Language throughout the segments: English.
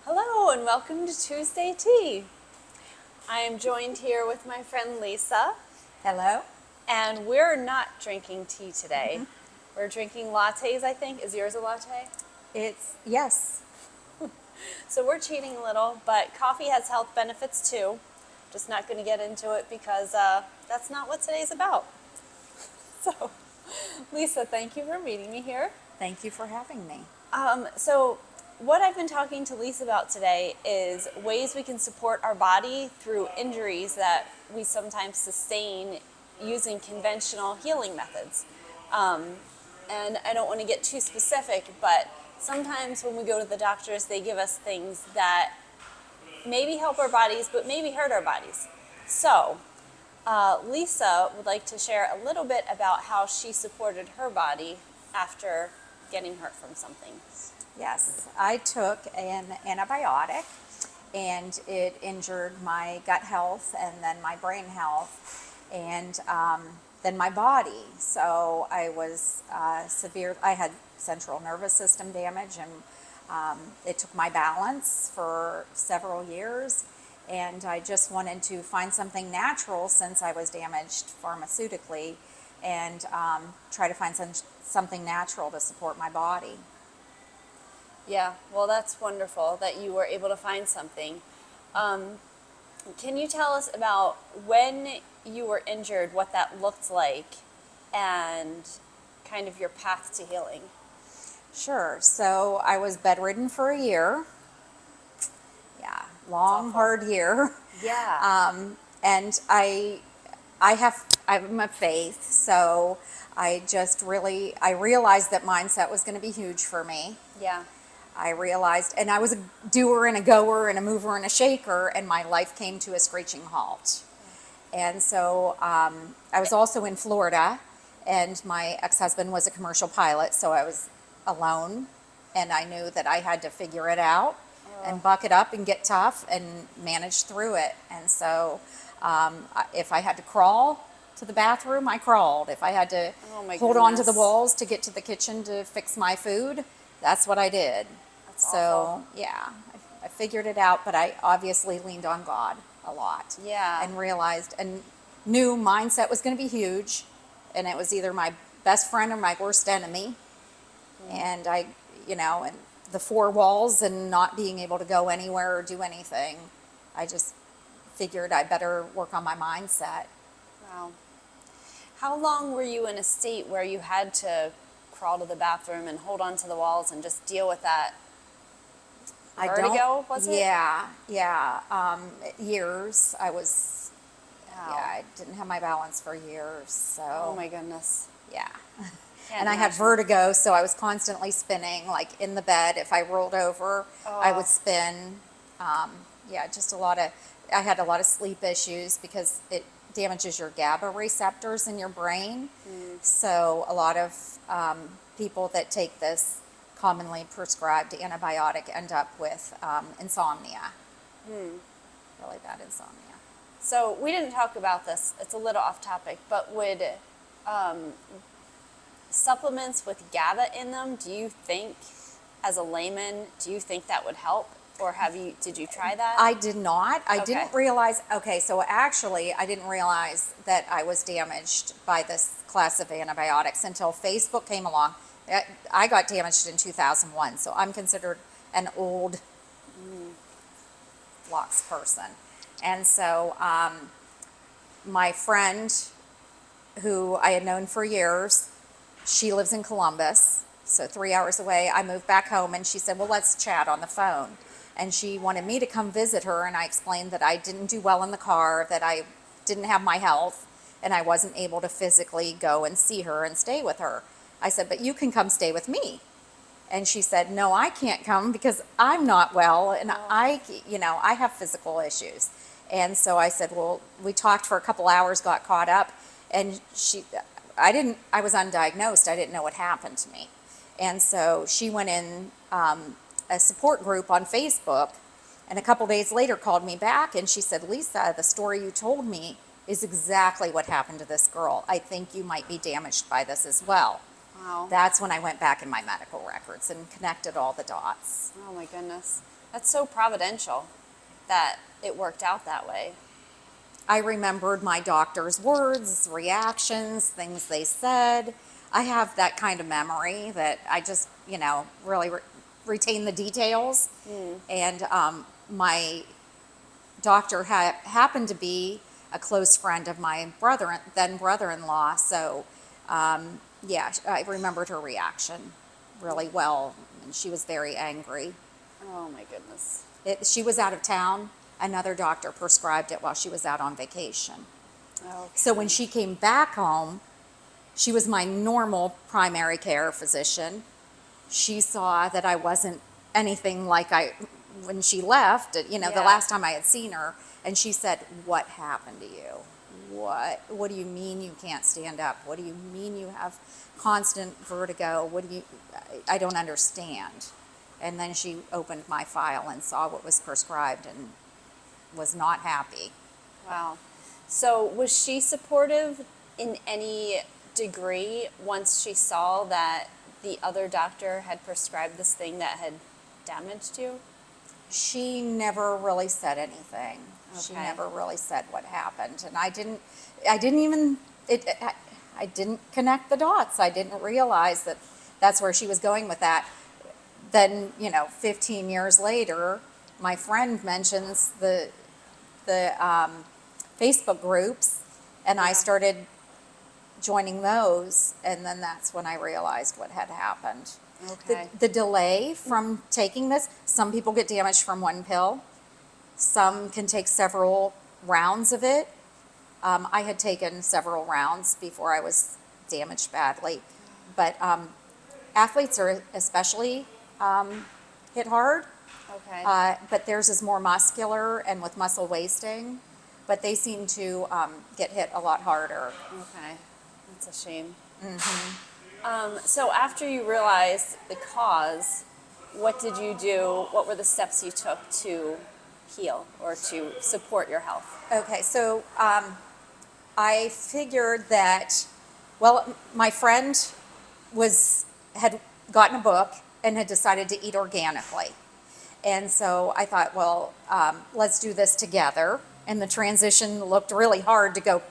Hello and welcome to Tuesday Tea. I am joined here with my friend Lisa, Hello? and we're not drinking tea today. We're drinking lattes, I think. Is yours a latte? Yes. So we're cheating a little, but coffee has health benefits too. Just not going to get into it because that's not what today's about. So, Lisa, thank you for meeting me here. Thank you for having me. So what I've been talking to Lisa about today is ways we can support our body through injuries that we sometimes sustain using conventional healing methods. And I don't want to get too specific, but sometimes when we go to the doctors, they give us things that maybe help our bodies, but maybe hurt our bodies. So Lisa would like to share a little bit about how she supported her body after getting hurt from something. Yes, I took an antibiotic and it injured my gut health and then my brain health and then my body. So I was I had central nervous system damage and it took my balance for several years. And I just wanted to find something natural since I was damaged pharmaceutically and try to find something natural to support my body. Yeah, well, that's wonderful that you were able to find something. Can you tell us about when you were injured, what that looked like, and kind of your path to healing? Sure. So I was bedridden for a year. Yeah, long, awful. hard year. Yeah. And I'm a faith, so I realized that mindset was going to be huge for me. Yeah. I realized, and I was a doer and a goer and a mover and a shaker, and my life came to a screeching halt. And so I was also in Florida, and my ex-husband was a commercial pilot, so I was alone, and I knew that I had to figure it out and buck it up and get tough and manage through it. And so if I had to crawl to the bathroom, I crawled. If I had to Oh my hold on to the goodness. walls to get to the kitchen to fix my food, that's what I did. That's So, awful. yeah, I figured it out, but I obviously leaned on God a lot. Yeah. And realized and knew mindset was going to be huge, and it was either my best friend or my worst enemy. And and the four walls and not being able to go anywhere or do anything, I just figured I better work on my mindset. Wow. How long were you in a state where you had to crawl to the bathroom and hold on to the walls and just deal with that vertigo, was it? Yeah, years. Wow. I didn't have my balance for years, so. Oh my goodness. Yeah. Can't And I had imagine. vertigo, so I was constantly spinning, like in the bed. If I rolled over, I would spin. Just I had a lot of sleep issues because it damages your GABA receptors in your brain. So a lot of people that take this commonly prescribed antibiotic end up with insomnia. Really bad insomnia. So we didn't talk about this. It's a little off topic, but would supplements with GABA in them, do you think, as a layman, do you think that would help? Or did you try that? I did not. I Okay. didn't realize, so actually, I didn't realize that I was damaged by this class of antibiotics until Facebook came along. I got damaged in 2001, so I'm considered an old flux person. And so my friend, who I had known for years, she lives in Columbus, so 3 hours away. I moved back home, and she said, well, let's chat on the phone. And she wanted me to come visit her, and I explained that I didn't do well in the car, that I didn't have my health, and I wasn't able to physically go and see her and stay with her. I said, but you can come stay with me. And she said, no, I can't come because I'm not well, and I have physical issues. And so I said, well, we talked for a couple hours, got caught up, and I was undiagnosed. I didn't know what happened to me. And so she went in a support group on Facebook, and a couple days later called me back, and she said, Lisa, the story you told me is exactly what happened to this girl. I think you might be damaged by this as well. Wow. That's when I went back in my medical records and connected all the dots. Oh my goodness. That's so providential that it worked out that way. I remembered my doctor's words, reactions, things they said. I have that kind of memory that I just, really retain the details. And my doctor happened to be a close friend of my then brother-in-law. So, yeah, I remembered her reaction really well, and she was very angry. Oh my goodness. She was out of town. Another doctor prescribed it while she was out on vacation. Okay. So when she came back home, she was my normal primary care physician. She saw that I wasn't anything like when she left, the Yeah. last time I had seen her, and she said, "What happened to you? What do you mean you can't stand up? What do you mean you have constant vertigo? I don't understand." And then she opened my file and saw what was prescribed and was not happy. Wow. So was she supportive in any degree once she saw that the other doctor had prescribed this thing that had damaged you? She never really said anything. She Okay. never really said what happened, and I didn't even I didn't connect the dots. I didn't realize that that's where she was going with that. Then 15 years later, my friend mentions the Facebook groups, and I Yeah. started joining those, and then that's when I realized what had happened. Okay. The delay from taking this, some people get damaged from one pill. Some can take several rounds of it. I had taken several rounds before I was damaged badly. But athletes are especially hit hard. Okay. But theirs is more muscular and with muscle wasting. But they seem to get hit a lot harder. Okay. That's a shame. So after you realized the cause, what did you do? What were the steps you took to heal or to support your health? Okay, so I figured that, well, my friend had gotten a book and had decided to eat organically. And so I thought, well, let's do this together. And the transition looked really hard to go,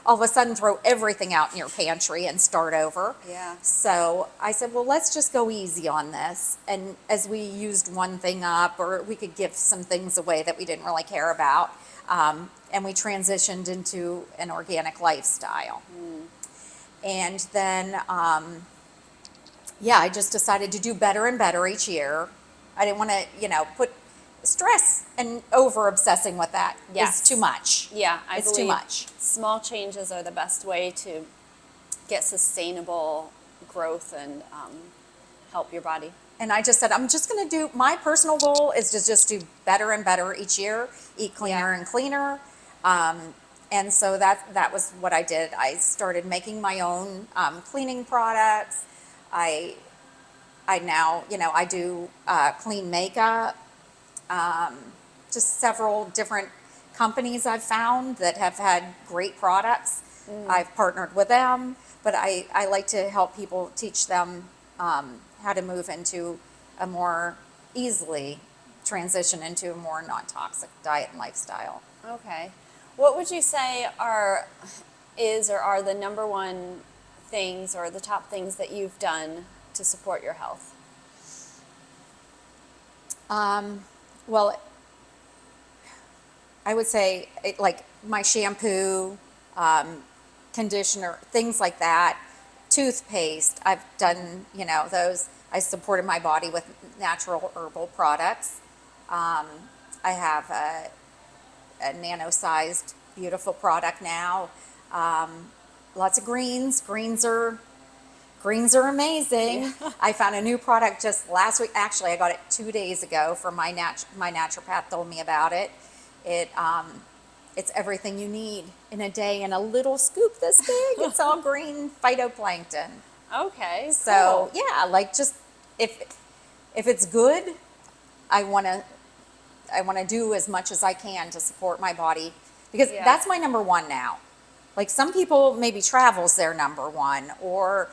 all of a sudden throw everything out in your pantry and start over. Yeah. So I said, well, let's just go easy on this. And as we used one thing up, or we could give some things away that we didn't really care about, and we transitioned into an organic lifestyle. And then, I just decided to do better and better each year. I didn't want to, put stress and over obsessing with that. Yes. Is too much. Yeah, I It's believe too much. small changes are the best way to get sustainable growth and help your body. And I just said, I'm just going to do, my personal goal is to just do better and better each year, eat cleaner Yeah. and cleaner. And so that was what I did. I started making my own cleaning products. I now, I do clean makeup. Just several different companies I've found that have had great products. I've partnered with them, but I like to help people, teach them how to move into a more easily transition into a more non-toxic diet and lifestyle. Okay. What would you say are the number one things or the top things that you've done to support your health? Well, I would say like my shampoo, conditioner, things like that, toothpaste. I've done, those. I supported my body with natural herbal products. I have a nano-sized, beautiful product now. Lots of greens. Greens are amazing. Yeah. I found a new product just last week. Actually, I got it 2 days ago from my naturopath told me about it. It's everything you need in a day in a little scoop this big. It's all green phytoplankton. Okay. So cool. yeah, like just if it's good, I want to do as much as I can to support my body because Yeah. that's my number one now. Like some people maybe travel's their number one, or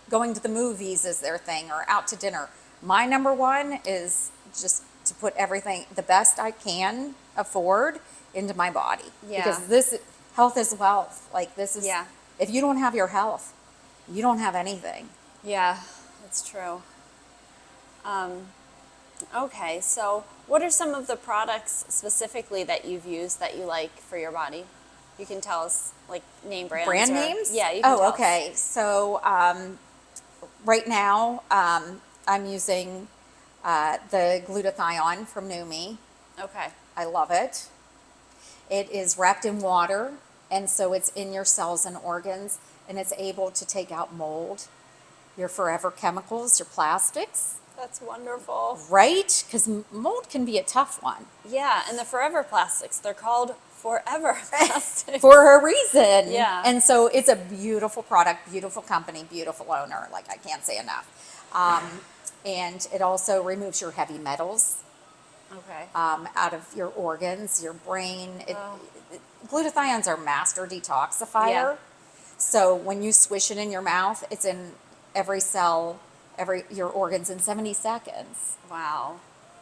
going to the movies is their thing, or out to dinner. My number one is just to put everything, the best I can afford into my body. Yeah. Because this, health is wealth. Like this is, Yeah. if you don't have your health, you don't have anything. Yeah, that's true. Okay, so what are some of the products specifically that you've used that you like for your body? You can tell us, like, name brands. Brand or- names? Yeah, you can tell Oh, us. okay. So right now, I'm using the glutathione from Numi. Okay. I love it. It is wrapped in water, and so it's in your cells and organs, and it's able to take out mold, your forever chemicals, your plastics, That's wonderful. right? Because mold can be a tough one Yeah, and the forever plastics, they're called forever plastics. for a reason. Yeah. And so it's a beautiful product, beautiful company, beautiful owner. Like, I can't say enough. And it also removes your heavy metals Okay. out of your organs, your brain. Oh. Glutathione's our master detoxifier. Yeah. So when you swish it in your mouth, it's in every cell, your organs in 70 seconds. Wow.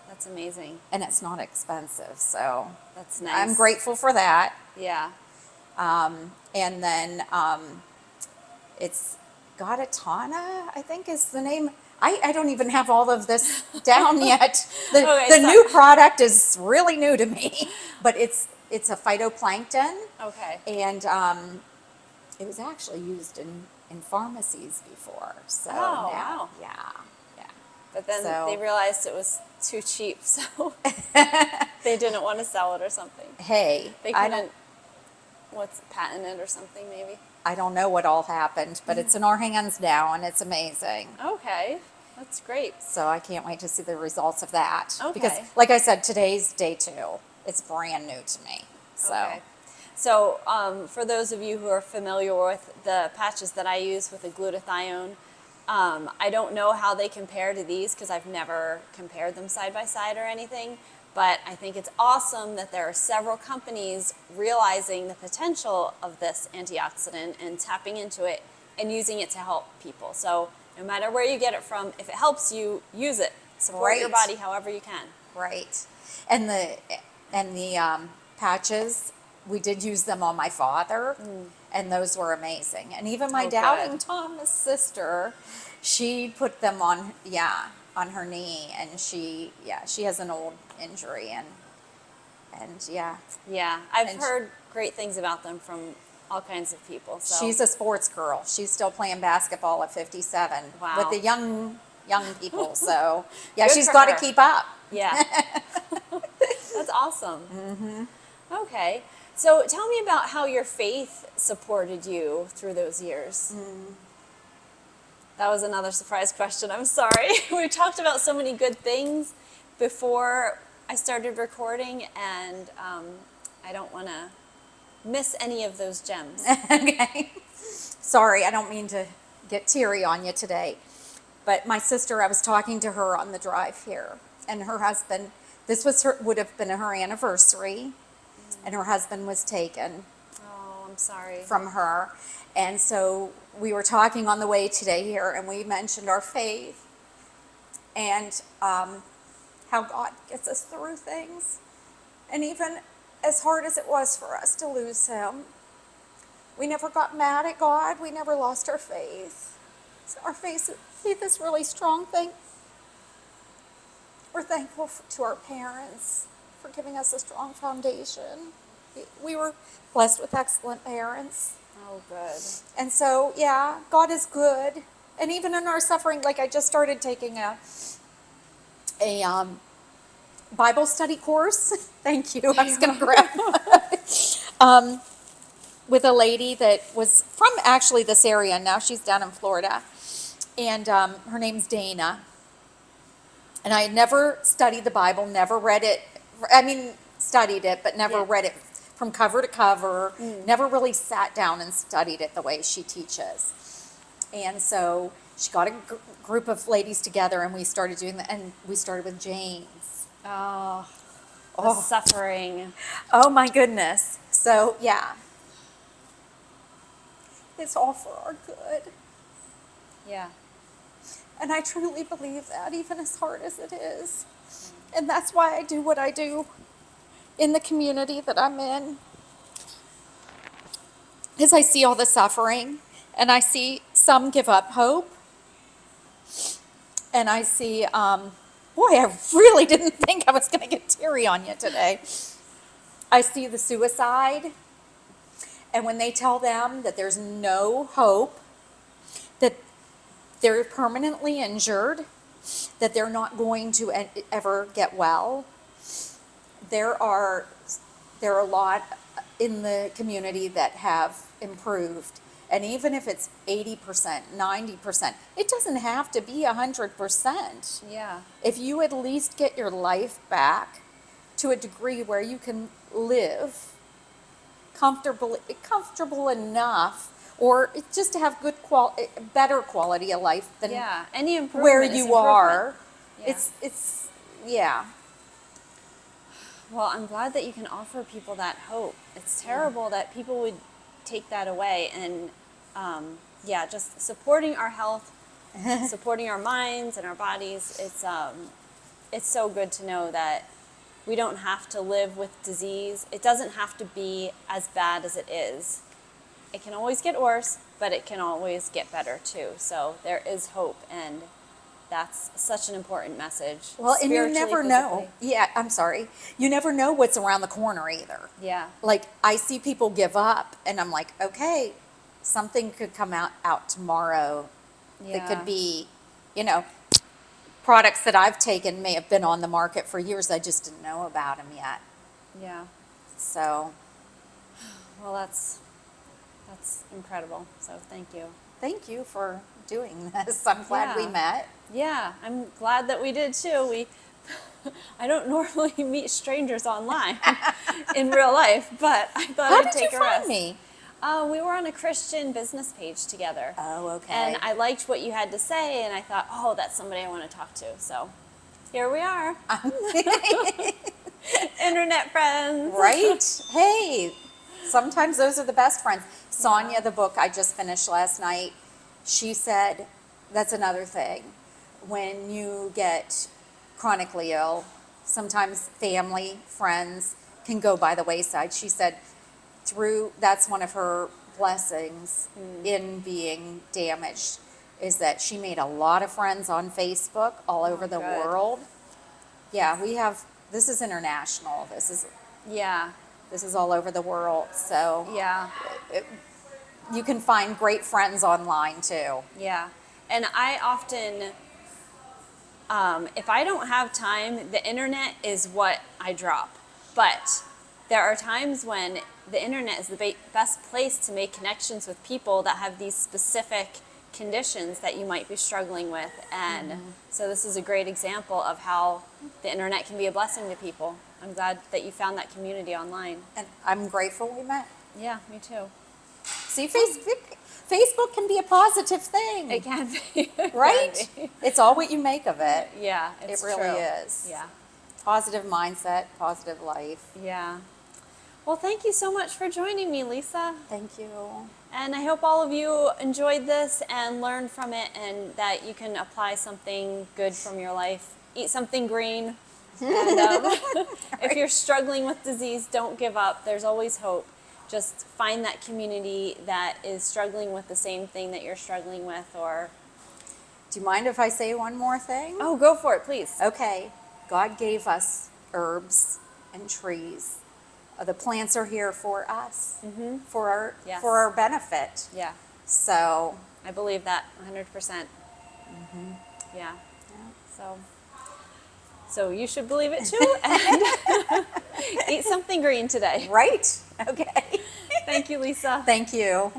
That's amazing. And it's not expensive. So That's nice. I'm grateful for that. Yeah. And then it's Gatatana, I think is the name. I don't even have all of this down yet. The Okay, new product is really new to me, but it's a phytoplankton, Okay. and it was actually used in pharmacies before. So Oh, now, wow. yeah. But then So- they realized it was too cheap, so they didn't want to sell it or something. Hey, They I couldn't, patent it or something maybe? I don't know what all happened, but it's in our hands now, and it's amazing. Okay, that's great. So I can't wait to see the results of that. Okay. Because, like I said, today's day 2. It's brand new to me. So, Okay. So for those of you who are familiar with the patches that I use with the glutathione, I don't know how they compare to these because I've never compared them side by side or anything, but I think it's awesome that there are several companies realizing the potential of this antioxidant and tapping into it and using it to help people. So no matter where you get it from, if it helps you, use it. Support your Right. body however you can. right. And the patches, we did use them on my father, and those were amazing. And even my Oh, doubting good. Thomas sister, she put them on her knee, and she has an old injury, and yeah. Yeah, I've And heard great things about them from all kinds of people. So She's a sports girl. She's still playing basketball at 57 Wow. with the young people. So, yeah, Good she's for got to her. keep up. yeah, that's awesome. Mm-hmm. Okay, so tell me about how your faith supported you through those years. That was another surprise question. I'm sorry. We talked about so many good things before I started recording, and I don't want to miss any of those gems. Okay. Sorry, I don't mean to get teary on you today. But my sister, I was talking to her on the drive here, and her husband, would have been her anniversary, and her husband was taken Oh, I'm sorry. from her. And so we were talking on the way today here, and we mentioned our faith and how God gets us through things. And even as hard as it was for us to lose him, we never got mad at God. We never lost our faith. So our faith is really strong thing. We're thankful to our parents for giving us a strong foundation. We were blessed with excellent parents. Oh, good. And so, yeah, God is good. And even in our suffering, like I just started taking a Bible study course. Thank you. I was going to grab with a lady that was from actually this area. Now she's down in Florida. And her name's Dana. And I had never studied the Bible, never read it. I mean, studied it, but never Yeah. read it from cover to cover. Never really sat down and studied it the way she teaches. And so she got a group of ladies together, and we started doing that. And we started with James. Oh, the Oh. suffering. Oh my goodness. So yeah, it's all for our good. Yeah. And I truly believe that, even as hard as it is. And that's why I do what I do in the community that I'm in. Is I see all the suffering, and I see some give up hope, and I see, boy, I really didn't think I was going to get teary on you today. I see the suicide, and when they tell them that there's no hope, that they're permanently injured, that they're not going to ever get well, there are a lot in the community that have improved. And even if it's 80%, 90%, it doesn't have to be 100%. Yeah. If you at least get your life back to a degree where you can live comfortable enough, or just to have better quality of life than Yeah. Any improvement where is you improvement. are. Yeah. Yeah. Well, I'm glad that you can offer people that hope. It's terrible that people would take that away. And just supporting our health, supporting our minds and our bodies. It's so good to know that we don't have to live with disease. It doesn't have to be as bad as it is. It can always get worse, but it can always get better too. So there is hope, and that's such an important message. Well, and you never know. Physically. Yeah, I'm sorry. You never know what's around the corner either. Yeah. Like, I see people give up, and I'm like, okay, something could come out tomorrow. Yeah. That could be, products that I've taken may have been on the market for years. I just didn't know about them yet. Yeah. So, Well, that's incredible. So thank you. thank you for doing this. I'm glad we Yeah. met. Yeah, I'm glad that we did too. I don't normally meet strangers online in real life, but I thought How I'd did take you a find risk. me? We were on a Christian business page together. Oh, okay. And I liked what you had to say, and I thought, oh, that's somebody I want to talk to. So here we are. Internet friends. Right? Hey, sometimes those are the best friends. Sonia, the book I just finished last night, she said, that's another thing. When you get chronically ill, sometimes family, friends can go by the wayside. She said, that's one of her blessings in being damaged, is that she made a lot of friends on Facebook all over the good. world. Yeah, this is international. Yeah. This is all over the world. So Yeah. you can find great friends online too. Yeah. And I often, if I don't have time, the internet is what I drop. But there are times when the internet is the best place to make connections with people that have these specific conditions that you might be struggling with. And so this is a great example of how the internet can be a blessing to people. I'm glad that you found that community online. And I'm grateful we met. Yeah, me too. See, Facebook can be a positive thing. It can be. It Right? can be. It's all what you make of it. Yeah, it's It really true. is. Yeah. Positive mindset, positive life. Yeah. Well, thank you so much for joining me, Lisa. Thank you. And I hope all of you enjoyed this and learned from it, and that you can apply something good from your life. Eat something green. And if you're struggling with disease, don't give up. There's always hope. Just find that community that is struggling with the same thing that you're struggling with, or... Do you mind if I say one more thing? Oh, go for it, please. Okay. God gave us herbs and trees. The plants are here for us, for Yes. our benefit. Yeah, So, I believe that 100%. Yeah. So you should believe it too, and eat something green today. right? Okay. Thank you, Lisa. Thank you.